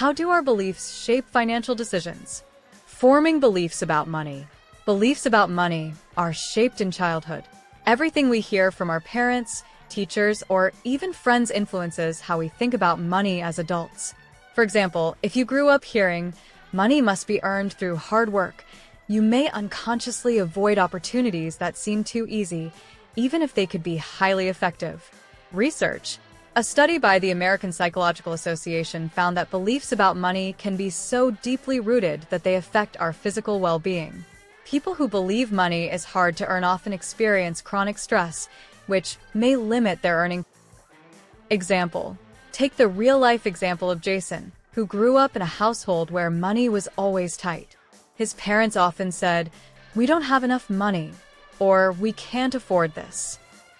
How do our beliefs shape financial decisions? Forming beliefs about money. Beliefs about money are shaped in childhood. Everything we hear from our parents, teachers, or even friends influences how we think about money as adults. For example, if you grew up hearing, money must be earned through hard work, you may unconsciously avoid opportunities that seem too easy, even if they could be highly effective. Research. A study by the American Psychological Association found that beliefs about money can be so deeply rooted that they affect our physical well-being. People who believe money is hard to earn often experience chronic stress, which may limit their earning. Example. Take the real-life example of Jason, who grew up in a household where money was always tight. His parents often said, "We don't have enough money," or "We can't afford this."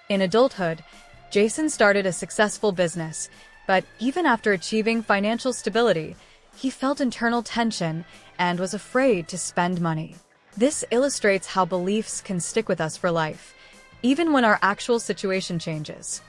In adulthood, Jason started a successful business, but even after achieving financial stability, he felt internal tension and was afraid to spend money. This illustrates how beliefs can stick with us for life, even when our actual situation changes.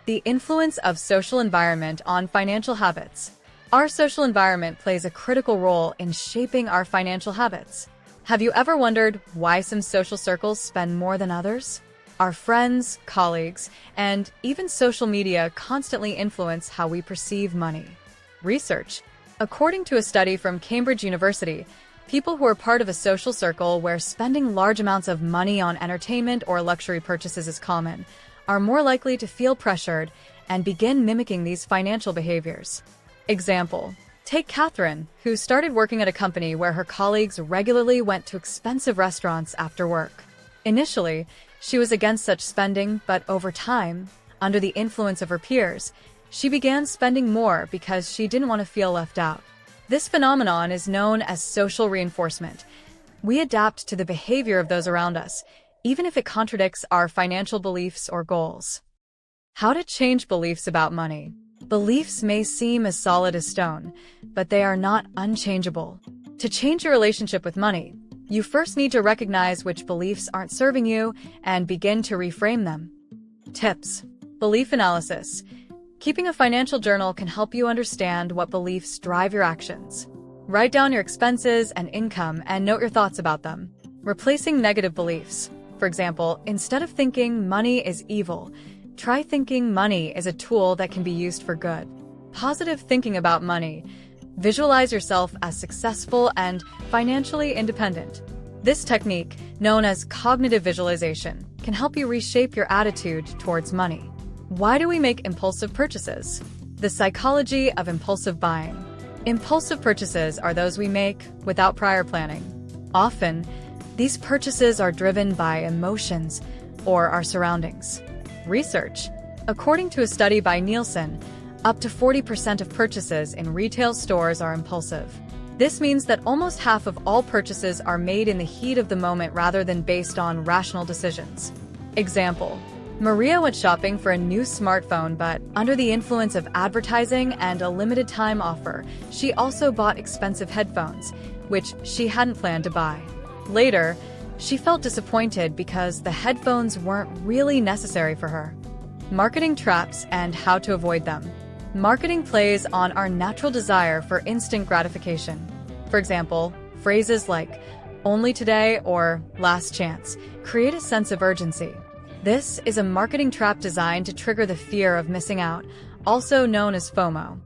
The influence of social environment on financial habits. Our social environment plays a critical role in shaping our financial habits. Have you ever wondered why some social circles spend more than others? Our friends, colleagues, and even social media constantly influence how we perceive money. Research. According to a study from Cambridge University, people who are part of a social circle where spending large amounts of money on entertainment or luxury purchases is common are more likely to feel pressured and begin mimicking these financial behaviors. Example. Take Catherine, who started working at a company where her colleagues regularly went to expensive restaurants after work. Initially, she was against such spending, but over time, under the influence of her peers, she began spending more because she didn't want to feel left out. This phenomenon is known as social reinforcement. We adapt to the behavior of those around us, even if it contradicts our financial beliefs or goals. How to change beliefs about money. Beliefs may seem as solid as stone, but they are not unchangeable. To change your relationship with money, you first need to recognize which beliefs aren't serving you and begin to reframe them. Tips. Belief analysis. Keeping a financial journal can help you understand what beliefs drive your actions. Write down your expenses and income and note your thoughts about them. Replacing negative beliefs. For example, instead of thinking money is evil, try thinking money is a tool that can be used for good. Positive thinking about money. Visualize yourself as successful and financially independent. This technique, known as cognitive visualization, can help you reshape your attitude towards money. Why do we make impulsive purchases? The psychology of impulsive buying. Impulsive purchases are those we make without prior planning. Often, these purchases are driven by emotions or our surroundings. Research. According to a study by Nielsen, up to 40% of purchases in retail stores are impulsive. This means that almost half of all purchases are made in the heat of the moment rather than based on rational decisions. Example. Maria went shopping for a new smartphone, but under the influence of advertising and a limited time offer, she also bought expensive headphones, which she hadn't planned to buy. Later, she felt disappointed because the headphones weren't really necessary for her. Marketing traps and how to avoid them. Marketing plays on our natural desire for instant gratification. For example, phrases like "only today" or "last chance" create a sense of urgency. This is a marketing trap designed to trigger the fear of missing out, also known as FOMO.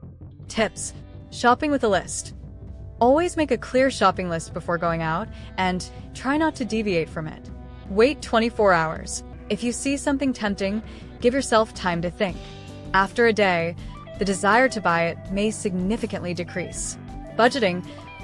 Tips. Shopping with a list. Always make a clear shopping list before going out and try not to deviate from it. Wait 24 hours. If you see something tempting, give yourself time to think. After a day, the desire to buy it may significantly decrease. Budgeting.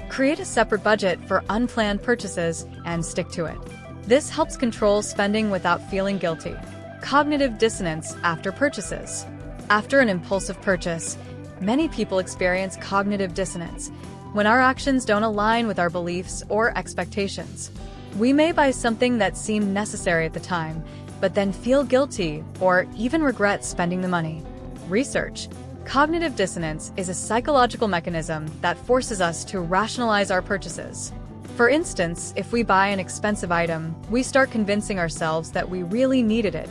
Create a separate budget for unplanned purchases and stick to it. This helps control spending without feeling guilty. Cognitive dissonance after purchases. After an impulsive purchase, many people experience cognitive dissonance when our actions don't align with our beliefs or expectations. We may buy something that seemed necessary at the time, but then feel guilty or even regret spending the money. Research. Cognitive dissonance is a psychological mechanism that forces us to rationalize our purchases. For instance, if we buy an expensive item, we start convincing ourselves that we really needed it,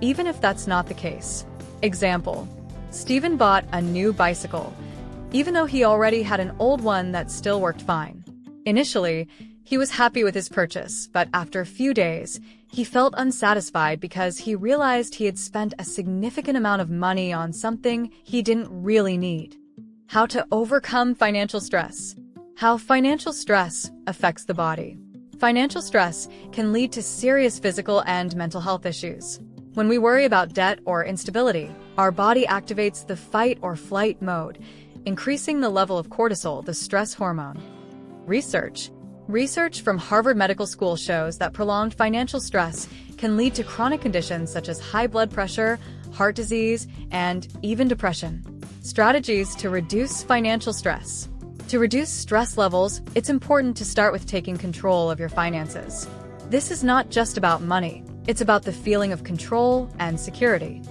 even if that's not the case. Example. Stephen bought a new bicycle. even though he already had an old one that still worked fine. Initially, he was happy with his purchase, but after a few days, he felt unsatisfied because he realized he had spent a significant amount of money on something he didn't really need. How to overcome financial stress. How financial stress affects the body. Financial stress can lead to serious physical and mental health issues. When we worry about debt or instability, our body activates the fight or flight mode, increasing the level of cortisol, the stress hormone. Research from Harvard Medical School shows that prolonged financial stress can lead to chronic conditions such as high blood pressure, heart disease, and even depression. Strategies to reduce financial stress. To reduce stress levels, it's important to start with taking control of your finances. This is not just about money, it's about the feeling of control and security.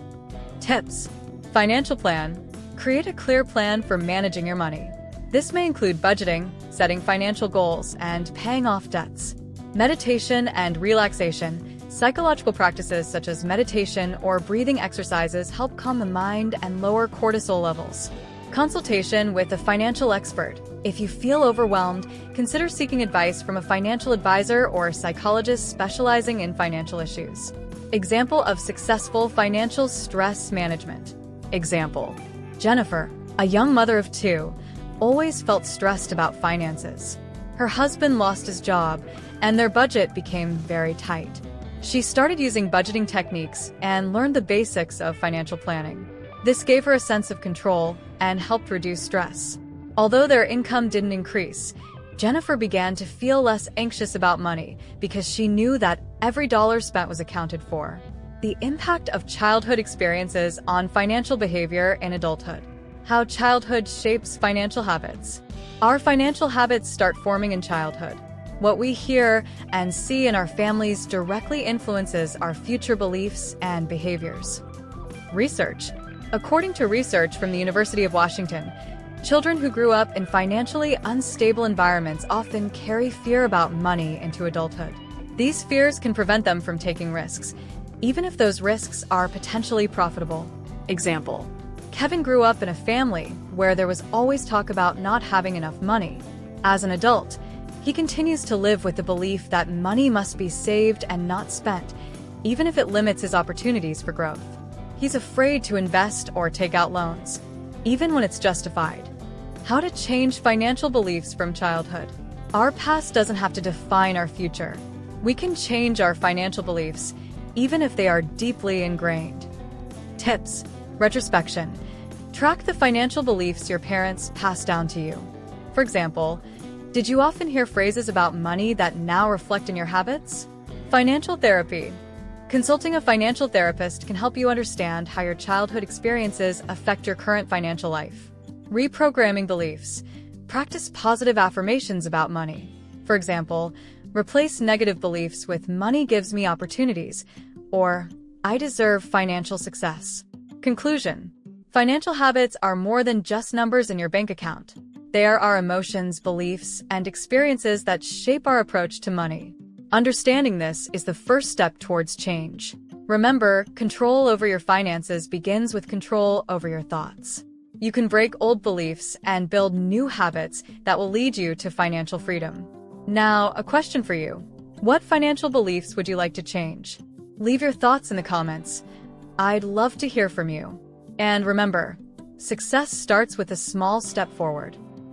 Tips. Financial plan. Create a clear plan for managing your money. This may include budgeting, setting financial goals, and paying off debts. Meditation and relaxation. Psychological practices such as meditation or breathing exercises help calm the mind and lower cortisol levels. Consultation with a financial expert. If you feel overwhelmed, consider seeking advice from a financial advisor or psychologist specializing in financial issues. Example of successful financial stress management. Example: Jennifer, a young mother of 2, always felt stressed about finances. Her husband lost his job, and their budget became very tight. She started using budgeting techniques and learned the basics of financial planning. This gave her a sense of control and helped reduce stress. Although their income didn't increase, Jennifer began to feel less anxious about money because she knew that every dollar spent was accounted for. The impact of childhood experiences on financial behavior in adulthood. How childhood shapes financial habits. Our financial habits start forming in childhood. What we hear and see in our families directly influences our future beliefs and behaviors. Research. According to research from the University of Washington, children who grew up in financially unstable environments often carry fear about money into adulthood. These fears can prevent them from taking risks, even if those risks are potentially profitable. Example: Kevin grew up in a family where there was always talk about not having enough money. As an adult, he continues to live with the belief that money must be saved and not spent, even if it limits his opportunities for growth. He's afraid to invest or take out loans, even when it's justified. How to change financial beliefs from childhood. Our past doesn't have to define our future. We can change our financial beliefs, even if they are deeply ingrained. Tips. Retrospection. Track the financial beliefs your parents passed down to you. For example, did you often hear phrases about money that now reflect in your habits? Financial therapy. Consulting a financial therapist can help you understand how your childhood experiences affect your current financial life. Reprogramming beliefs. Practice positive affirmations about money. For example, replace negative beliefs with "money gives me opportunities" or "I deserve financial success." Conclusion. Financial habits are more than just numbers in your bank account. They are our emotions, beliefs, and experiences that shape our approach to money. Understanding this is the first step towards change. Remember, control over your finances begins with control over your thoughts. You can break old beliefs and build new habits that will lead you to financial freedom. Now, a question for you. What financial beliefs would you like to change? Leave your thoughts in the comments. I'd love to hear from you. And remember, success starts with a small step forward.